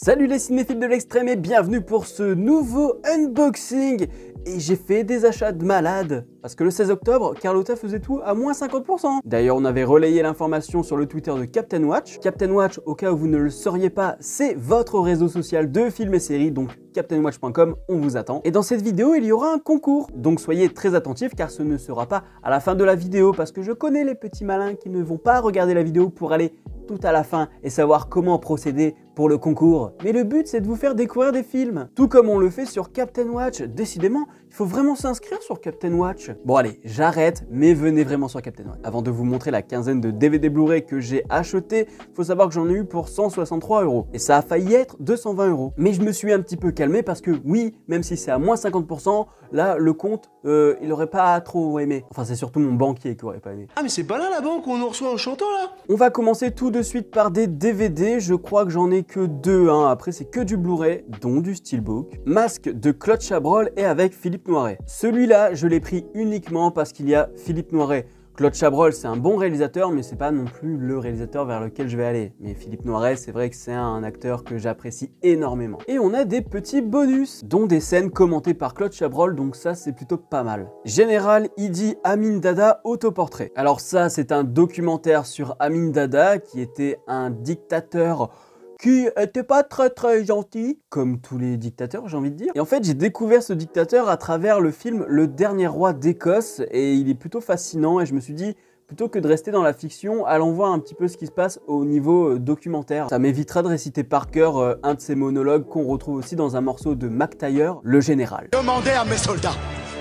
Salut les cinéphiles de l'extrême et bienvenue pour ce nouveau unboxing. Et j'ai fait des achats de malade parce que le 16 octobre, Carlotta faisait tout à moins 50%. D'ailleurs, on avait relayé l'information sur le Twitter de Captain Watch. Captain Watch, au cas où vous ne le sauriez pas, c'est votre réseau social de films et séries, donc captainwatch.com, on vous attend. Et dans cette vidéo, il y aura un concours. Donc soyez très attentifs car ce ne sera pas à la fin de la vidéo parce que je connais les petits malins qui ne vont pas regarder la vidéo pour aller tout à la fin et savoir comment procéder pour le concours. Mais le but, c'est de vous faire découvrir des films, tout comme on le fait sur Captain Watch. Décidément, il faut vraiment s'inscrire sur Captain Watch. Bon allez, j'arrête, mais venez vraiment sur Captain Watch. Avant de vous montrer la quinzaine de DVD Blu-ray que j'ai acheté, faut savoir que j'en ai eu pour 163 €. Et ça a failli être 220 €. Mais je me suis un petit peu calmé parce que oui, même si c'est à moins 50%, là, le compte, il aurait pas trop aimé. Enfin, c'est surtout mon banquier qui aurait pas aimé. Ah mais c'est pas là la banque où on nous reçoit en chantant là? On va commencer tout de suite par des DVD. Je crois que j'en ai que deux, hein. Après c'est que du Blu-ray, dont du Steelbook. Masque de Claude Chabrol et avec Philippe Noiret. Celui-là, je l'ai pris uniquement parce qu'il y a Philippe Noiret. Claude Chabrol, c'est un bon réalisateur, mais c'est pas non plus le réalisateur vers lequel je vais aller. Mais Philippe Noiret, c'est vrai que c'est un acteur que j'apprécie énormément. Et on a des petits bonus, dont des scènes commentées par Claude Chabrol, donc ça c'est plutôt pas mal. Général Idi Amin Dada, autoportrait. Alors ça, c'est un documentaire sur Amin Dada, qui était un dictateur qui était pas très gentil, comme tous les dictateurs, j'ai envie de dire. Et en fait, j'ai découvert ce dictateur à travers le film Le Dernier Roi d'Écosse, et il est plutôt fascinant, et je me suis dit, plutôt que de rester dans la fiction, allons voir un petit peu ce qui se passe au niveau documentaire. Ça m'évitera de réciter par cœur un de ces monologues qu'on retrouve aussi dans un morceau de Mac Taylor, Le Général. Demandez à mes soldats,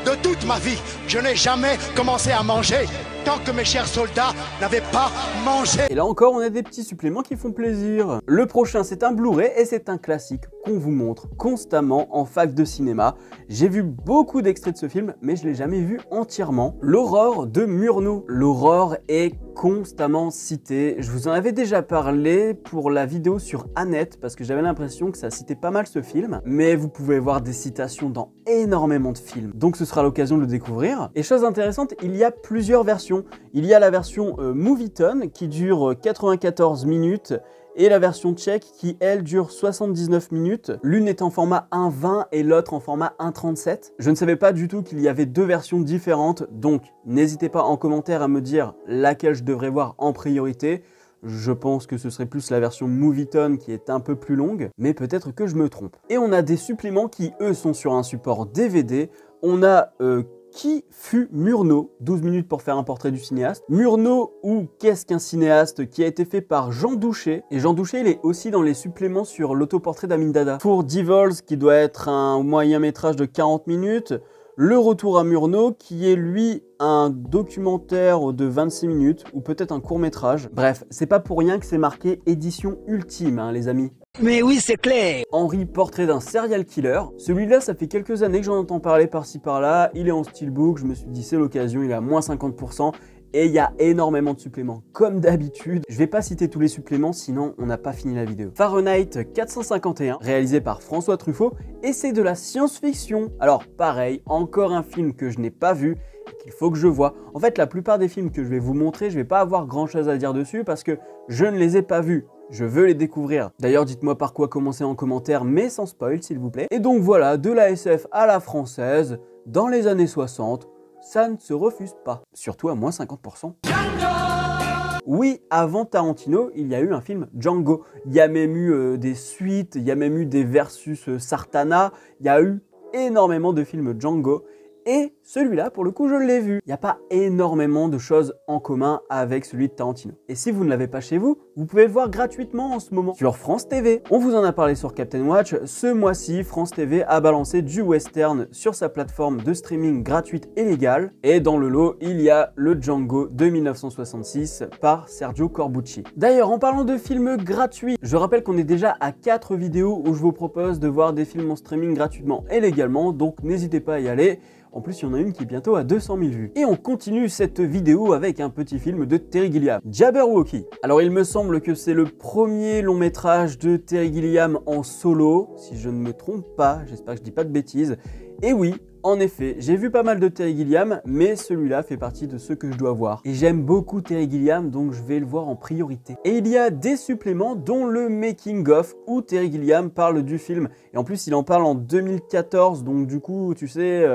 de toute ma vie, je n'ai jamais commencé à manger tant que mes chers soldats n'avaient pas mangé. Et là encore, on a des petits suppléments qui font plaisir. Le prochain, c'est un Blu-ray et c'est un classique qu'on vous montre constamment en fac de cinéma. J'ai vu beaucoup d'extraits de ce film, mais je ne l'ai jamais vu entièrement. L'Aurore de Murnau. L'Aurore est constamment citée. Je vous en avais déjà parlé pour la vidéo sur Annette, parce que j'avais l'impression que ça citait pas mal ce film. Mais vous pouvez voir des citations dans énormément de films. Donc ce sera l'occasion de le découvrir. Et chose intéressante, il y a plusieurs versions. Il y a la version Movietone qui dure 94 minutes et la version tchèque qui, elle, dure 79 minutes. L'une est en format 1.20 et l'autre en format 1.37. Je ne savais pas du tout qu'il y avait deux versions différentes, donc n'hésitez pas en commentaire à me dire laquelle je devrais voir en priorité. Je pense que ce serait plus la version Movietone qui est un peu plus longue, mais peut-être que je me trompe. Et on a des suppléments qui, eux, sont sur un support DVD. On a Qui fut Murnau? 12 minutes pour faire un portrait du cinéaste. Murnau ou Qu'est-ce qu'un cinéaste? Qui a été fait par Jean Douché. Et Jean Douché, il est aussi dans les suppléments sur l'autoportrait d'Amin Dada. Pour Devils, qui doit être un moyen métrage de 40 minutes. Le retour à Murnau, qui est lui un documentaire de 26 minutes, ou peut-être un court-métrage. Bref, c'est pas pour rien que c'est marqué édition ultime, hein, les amis. Mais oui, c'est clair. Henri, portrait d'un serial killer. Celui-là, ça fait quelques années que j'en entends parler par-ci par-là. Il est en steelbook, je me suis dit c'est l'occasion, il est à moins 50%. Et il y a énormément de suppléments, comme d'habitude. Je vais pas citer tous les suppléments, sinon on n'a pas fini la vidéo. Fahrenheit 451, réalisé par François Truffaut, et c'est de la science-fiction. Alors pareil, encore un film que je n'ai pas vu, et qu'il faut que je voie. En fait, la plupart des films que je vais vous montrer, je vais pas avoir grand-chose à dire dessus, parce que je ne les ai pas vus. Je veux les découvrir. D'ailleurs, dites-moi par quoi commencer en commentaire, mais sans spoil, s'il vous plaît. Et donc voilà, de la SF à la française, dans les années 60, ça ne se refuse pas. Surtout à moins 50%. Oui, avant Tarantino, il y a eu un film Django. Il y a même eu des suites, il y a même eu des versus Sartana. Il y a eu énormément de films Django. Et celui-là, pour le coup, je l'ai vu. Il n'y a pas énormément de choses en commun avec celui de Tarantino. Et si vous ne l'avez pas chez vous, vous pouvez le voir gratuitement en ce moment sur France TV. On vous en a parlé sur Captain Watch. Ce mois-ci, France TV a balancé du western sur sa plateforme de streaming gratuite et légale. Et dans le lot, il y a le Django de 1966 par Sergio Corbucci. D'ailleurs, en parlant de films gratuits, je rappelle qu'on est déjà à 4 vidéos où je vous propose de voir des films en streaming gratuitement et légalement. Donc n'hésitez pas à y aller. En plus, il y en a une qui est bientôt à 200 000 vues. Et on continue cette vidéo avec un petit film de Terry Gilliam, Jabberwocky. Alors, il me semble que c'est le premier long métrage de Terry Gilliam en solo, si je ne me trompe pas, j'espère que je dis pas de bêtises. Et oui, En effet, j'ai vu pas mal de Terry Gilliam, mais celui-là fait partie de ceux que je dois voir. Et j'aime beaucoup Terry Gilliam, donc je vais le voir en priorité. Et il y a des suppléments, dont le Making of, où Terry Gilliam parle du film. Et en plus, il en parle en 2014, donc du coup, tu sais...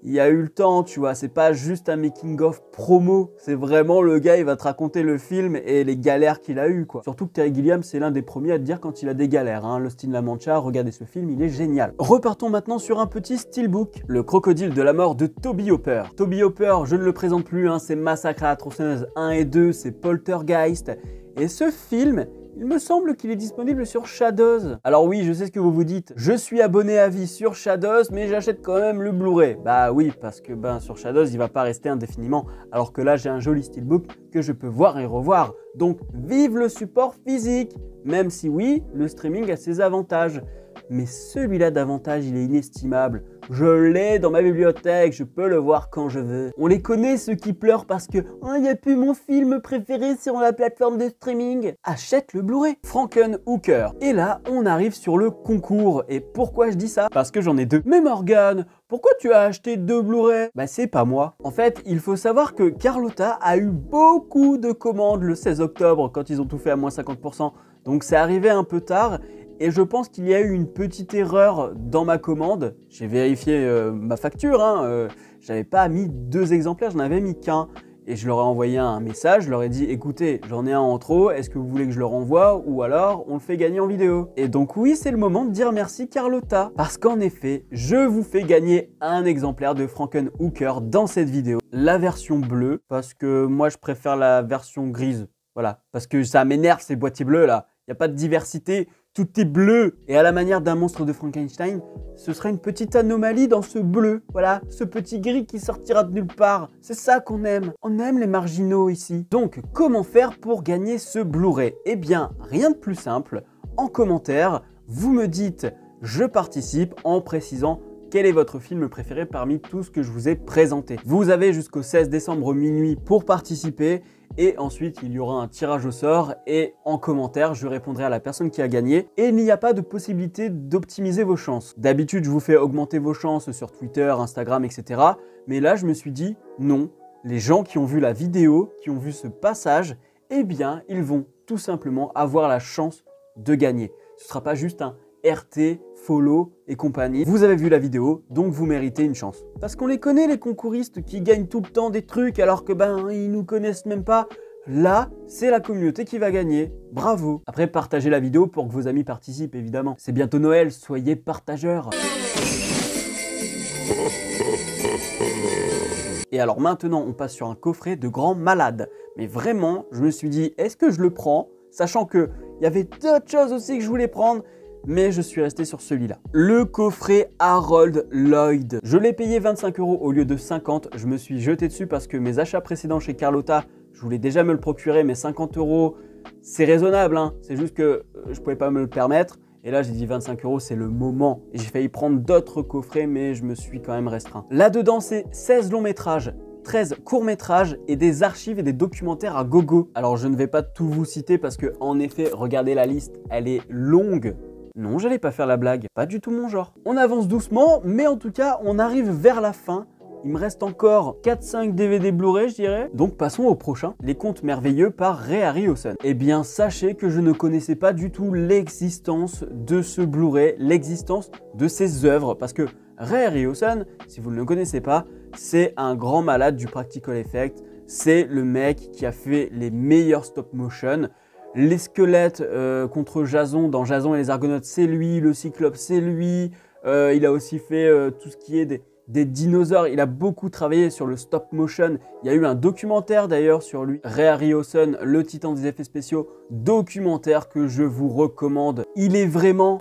il y a eu le temps, tu vois, c'est pas juste un making-of promo, c'est vraiment le gars, il va te raconter le film et les galères qu'il a eu, quoi. Surtout que Terry Gilliam, c'est l'un des premiers à te dire quand il a des galères, hein. Lost in La Mancha, regardez ce film, il est génial. Repartons maintenant sur un petit steelbook, Le crocodile de la mort de Toby Hooper. Toby Hooper, je ne le présente plus, hein, c'est Massacre à la tronçonneuse 1 et 2, c'est Poltergeist, et ce film... il me semble qu'il est disponible sur Shadows. Alors oui, je sais ce que vous vous dites, je suis abonné à vie sur Shadows, mais j'achète quand même le Blu-ray. Bah oui, parce que sur Shadows, il va pas rester indéfiniment, alors que là, j'ai un joli steelbook que je peux voir et revoir. Donc, vive le support physique, même si oui, le streaming a ses avantages. Mais celui-là d'avantage, il est inestimable. Je l'ai dans ma bibliothèque, je peux le voir quand je veux. On les connaît ceux qui pleurent parce que « oh, il n'y a plus mon film préféré sur la plateforme de streaming ». Achète le Blu-ray. Frankenhooker. Et là, on arrive sur le concours. Et pourquoi je dis ça? Parce que j'en ai deux. Mais Morgane, pourquoi tu as acheté 2 Blu-ray? Bah c'est pas moi. En fait, il faut savoir que Carlotta a eu beaucoup de commandes le 16 octobre quand ils ont tout fait à moins 50%. Donc c'est arrivé un peu tard. Et je pense qu'il y a eu une petite erreur dans ma commande. J'ai vérifié ma facture, hein. J'avais pas mis 2 exemplaires, j'en avais mis qu'un. Et je leur ai envoyé un message, je leur ai dit écoutez, j'en ai un en trop, est-ce que vous voulez que je le renvoie ou alors on le fait gagner en vidéo? Et donc oui, c'est le moment de dire merci Carlotta. Parce qu'en effet, je vous fais gagner un exemplaire de Frankenhooker dans cette vidéo. La version bleue, parce que moi je préfère la version grise. Voilà, parce que ça m'énerve ces boîtiers bleus là. Il n'y a pas de diversité. Tout est bleu. Et à la manière d'un monstre de Frankenstein, ce sera une petite anomalie dans ce bleu. Voilà, ce petit gris qui sortira de nulle part. C'est ça qu'on aime. On aime les marginaux ici. Donc, comment faire pour gagner ce Blu-ray? Eh bien, rien de plus simple. En commentaire, vous me dites « Je participe » en précisant quel est votre film préféré parmi tout ce que je vous ai présenté. Vous avez jusqu'au 16 décembre minuit pour participer. Et ensuite, il y aura un tirage au sort et en commentaire, je répondrai à la personne qui a gagné. Et il n'y a pas de possibilité d'optimiser vos chances. D'habitude, je vous fais augmenter vos chances sur Twitter, Instagram, etc. Mais là, je me suis dit non. Les gens qui ont vu la vidéo, qui ont vu ce passage, eh bien, ils vont tout simplement avoir la chance de gagner. Ce ne sera pas juste un RT, follow et compagnie. Vous avez vu la vidéo, donc vous méritez une chance. Parce qu'on les connaît les concouristes qui gagnent tout le temps des trucs alors que ils nous connaissent même pas. Là, c'est la communauté qui va gagner. Bravo. Après, partagez la vidéo pour que vos amis participent évidemment. C'est bientôt Noël, soyez partageurs. Et alors maintenant, on passe sur un coffret de Grand Malade. Mais vraiment, je me suis dit, est-ce que je le prends? Sachant qu'il y avait d'autres choses aussi que je voulais prendre. Mais je suis resté sur celui-là. Le coffret Harold Lloyd. Je l'ai payé 25 € au lieu de 50. Je me suis jeté dessus parce que mes achats précédents chez Carlotta, je voulais déjà me le procurer, mais 50 €, c'est raisonnable, hein. C'est juste que je pouvais pas me le permettre. Et là, j'ai dit 25 €, c'est le moment. Et j'ai failli prendre d'autres coffrets, mais je me suis quand même restreint. Là-dedans, c'est 16 longs métrages, 13 courts-métrages et des archives et des documentaires à gogo. Alors, je ne vais pas tout vous citer parce que, en effet, regardez la liste, elle est longue. Non, j'allais pas faire la blague, pas du tout mon genre. On avance doucement, mais en tout cas, on arrive vers la fin. Il me reste encore 4-5 DVD Blu-ray, je dirais. Donc passons au prochain, Les Contes Merveilleux par Ray Harryhausen. Eh bien, sachez que je ne connaissais pas du tout l'existence de ce Blu-ray, l'existence de ses œuvres, parce que Ray Harryhausen, si vous ne le connaissez pas, c'est un grand malade du practical effect. C'est le mec qui a fait les meilleurs stop motion. Les squelettes contre Jason, dans Jason et les Argonautes, c'est lui. Le Cyclope, c'est lui. Il a aussi fait tout ce qui est des dinosaures. Il a beaucoup travaillé sur le stop motion. Il y a eu un documentaire d'ailleurs sur lui. Ray Harryhausen, le titan des effets spéciaux. Documentaire que je vous recommande. Il est vraiment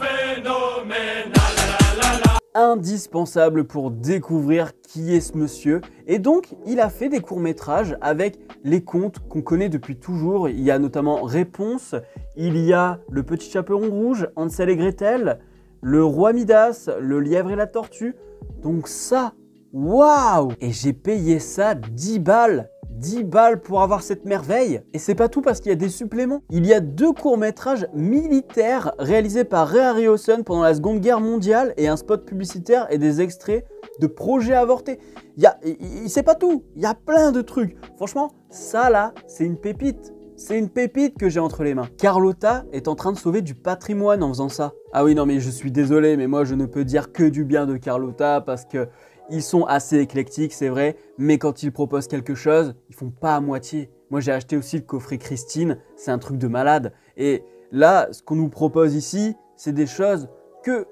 indispensable pour découvrir qui est ce monsieur. Et donc, il a fait des courts-métrages avec les contes qu'on connaît depuis toujours. Il y a notamment Réponse, il y a Le Petit Chaperon Rouge, Hansel et Gretel, Le Roi Midas, Le Lièvre et la Tortue. Donc ça, waouh! Et j'ai payé ça 10 balles. 10 balles pour avoir cette merveille. Et c'est pas tout parce qu'il y a des suppléments. Il y a 2 courts-métrages militaires réalisés par Ray Harryhausen pendant la Seconde Guerre mondiale et un spot publicitaire et des extraits de projets avortés. Il sait pas tout, il y a plein de trucs. Franchement, ça là, c'est une pépite. C'est une pépite que j'ai entre les mains. Carlotta est en train de sauver du patrimoine en faisant ça. Ah oui, non mais je suis désolé, mais moi je ne peux dire que du bien de Carlotta parce que ils sont assez éclectiques, c'est vrai, mais quand ils proposent quelque chose, ils font pas à moitié. Moi j'ai acheté aussi le coffret Christine, c'est un truc de malade. Et là, ce qu'on nous propose ici, c'est des choses que,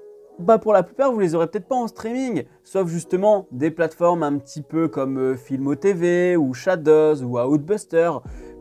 pour la plupart, vous les aurez peut-être pas en streaming, sauf justement des plateformes un petit peu comme Filmo TV ou Shadows ou Outbuster,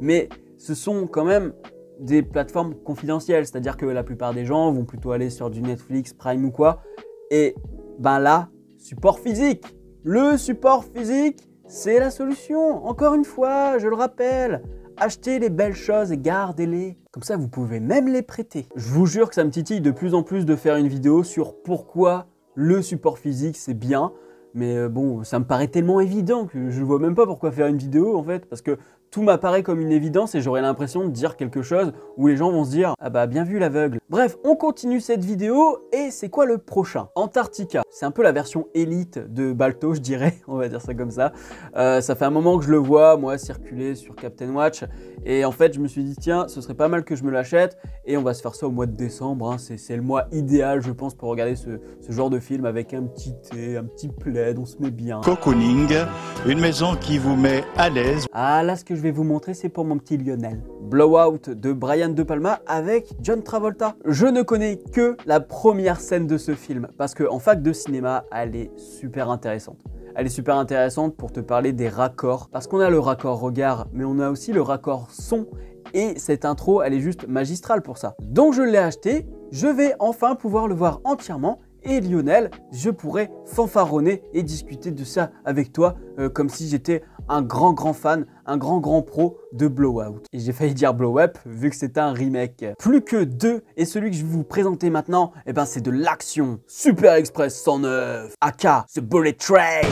mais ce sont quand même des plateformes confidentielles, c'est-à-dire que la plupart des gens vont plutôt aller sur du Netflix, Prime ou quoi, et là, support physique. Le support physique, c'est la solution. Encore une fois, je le rappelle, achetez les belles choses et gardez-les. Comme ça, vous pouvez même les prêter. Je vous jure que ça me titille de plus en plus de faire une vidéo sur pourquoi le support physique, c'est bien. Mais bon, ça me paraît tellement évident que je ne vois même pas pourquoi faire une vidéo en fait, parce que tout m'apparaît comme une évidence et j'aurais l'impression de dire quelque chose où les gens vont se dire « Ah bah bien vu l'aveugle ». Bref, on continue cette vidéo et c'est quoi le prochain? Antarctica. C'est un peu la version élite de Balto, je dirais, on va dire ça comme ça. Ça fait un moment que je le vois, moi, circuler sur Captain Watch. Et en fait, je me suis dit, tiens, ce serait pas mal que je me l'achète. Et on va se faire ça au mois de décembre. Hein. C'est le mois idéal, je pense, pour regarder ce genre de film avec un petit thé, un petit plaid, on se met bien. Cocooning, une maison qui vous met à l'aise. Ah, là, ce que je vais vous montrer, c'est pour mon petit Lionel. Blowout de Brian De Palma avec John Travolta. Je ne connais que la première scène de ce film parce qu'en fac de cinéma, elle est super intéressante. Elle est super intéressante pour te parler des raccords parce qu'on a le raccord regard, mais on a aussi le raccord son et cette intro, elle est juste magistrale pour ça. Donc je l'ai acheté, je vais enfin pouvoir le voir entièrement. Et Lionel, je pourrais fanfaronner et discuter de ça avec toi comme si j'étais un grand fan, un grand pro de Blowout. Et j'ai failli dire Blow Up vu que c'est un remake. Plus que deux, et celui que je vais vous présenter maintenant, eh ben c'est de l'action. Super Express 109, aka The Bullet Train.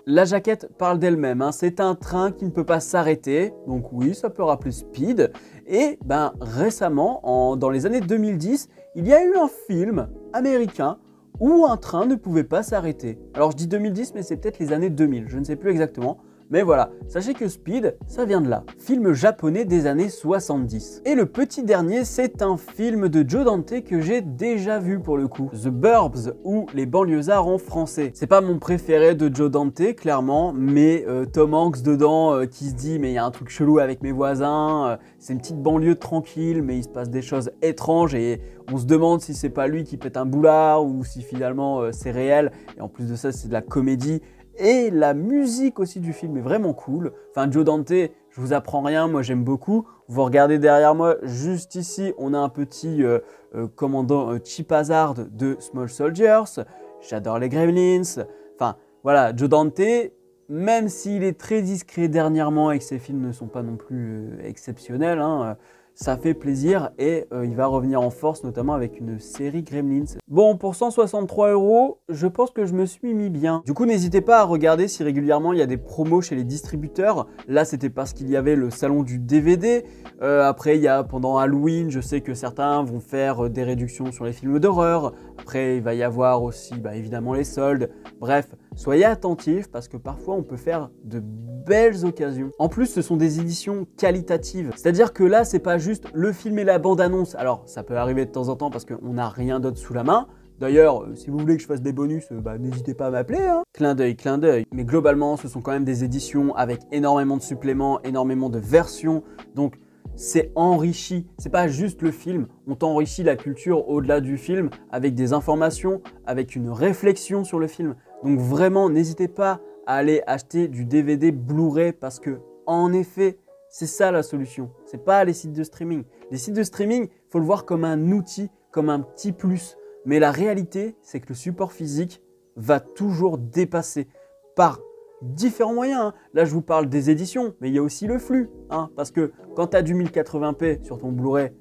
La jaquette parle d'elle-même, hein. C'est un train qui ne peut pas s'arrêter, donc oui, ça peut rappeler Speed. Et récemment, dans les années 2010, il y a eu un film américain où un train ne pouvait pas s'arrêter. Alors je dis 2010, mais c'est peut-être les années 2000, je ne sais plus exactement. Mais voilà, sachez que Speed, ça vient de là. Film japonais des années 70. Et le petit dernier, c'est un film de Joe Dante que j'ai déjà vu pour le coup. The Burbs, ou Les banlieusards en français. C'est pas mon préféré de Joe Dante, clairement, mais Tom Hanks dedans qui se dit « mais il y a un truc chelou avec mes voisins, c'est une petite banlieue tranquille, mais il se passe des choses étranges et on se demande si c'est pas lui qui pète un boulard ou si finalement c'est réel. » Et en plus de ça, c'est de la comédie. Et la musique aussi du film est vraiment cool. Enfin, Joe Dante, je vous apprends rien, moi j'aime beaucoup. Vous regardez derrière moi, juste ici, on a un petit commandant Chip Hazard de Small Soldiers. J'adore les Gremlins. Enfin, voilà, Joe Dante, même s'il est très discret dernièrement et que ses films ne sont pas non plus exceptionnels, hein, ça fait plaisir et il va revenir en force, notamment avec une série Gremlins. Bon, pour 163 €, je pense que je me suis mis bien. Du coup, n'hésitez pas à regarder si régulièrement il y a des promos chez les distributeurs. Là, c'était parce qu'il y avait le salon du DVD. Après, il y a pendant Halloween, je sais que certains vont faire des réductions sur les films d'horreur. Après, il va y avoir aussi, évidemment, les soldes. Bref, soyez attentifs parce que parfois, on peut faire de belles occasions. En plus, ce sont des éditions qualitatives. C'est-à-dire que là, c'est pas juste le film et la bande-annonce. Alors, ça peut arriver de temps en temps parce qu'on n'a rien d'autre sous la main. D'ailleurs, si vous voulez que je fasse des bonus, n'hésitez pas à m'appeler. Hein. Clin d'œil, clin d'œil. Mais globalement, ce sont quand même des éditions avec énormément de suppléments, énormément de versions. Donc, c'est enrichi. C'est pas juste le film. On t'enrichit la culture au-delà du film avec des informations, avec une réflexion sur le film. Donc vraiment, n'hésitez pas à aller acheter du DVD Blu-ray parce que, en effet, c'est ça la solution. C'est pas les sites de streaming. Les sites de streaming, il faut le voir comme un outil, comme un petit plus. Mais la réalité, c'est que le support physique va toujours dépasser par différents moyens. Hein. Là, je vous parle des éditions, mais il y a aussi le flux. Hein, parce que quand tu as du 1080p sur ton Blu-ray,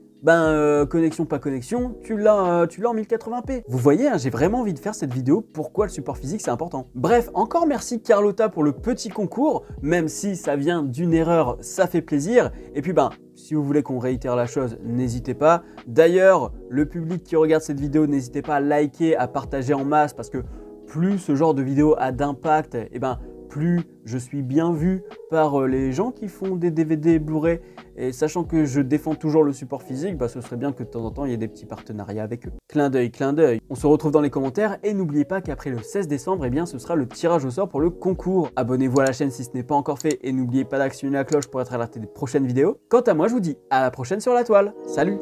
connexion, pas connexion, tu l'as en 1080p. Vous voyez, hein, j'ai vraiment envie de faire cette vidéo, pourquoi le support physique c'est important. Bref, encore merci Carlotta pour le petit concours, même si ça vient d'une erreur, ça fait plaisir. Et puis si vous voulez qu'on réitère la chose, n'hésitez pas. D'ailleurs, le public qui regarde cette vidéo, n'hésitez pas à liker, à partager en masse, parce que plus ce genre de vidéo a d'impact, et ben plus je suis bien vu par les gens qui font des DVD Blu-ray. Et sachant que je défends toujours le support physique, bah ce serait bien que de temps en temps il y ait des petits partenariats avec eux. Clin d'œil, clin d'œil. On se retrouve dans les commentaires et n'oubliez pas qu'après le 16 décembre, eh bien ce sera le tirage au sort pour le concours. Abonnez-vous à la chaîne si ce n'est pas encore fait et n'oubliez pas d'actionner la cloche pour être alerté des prochaines vidéos. Quant à moi, je vous dis à la prochaine sur la toile. Salut!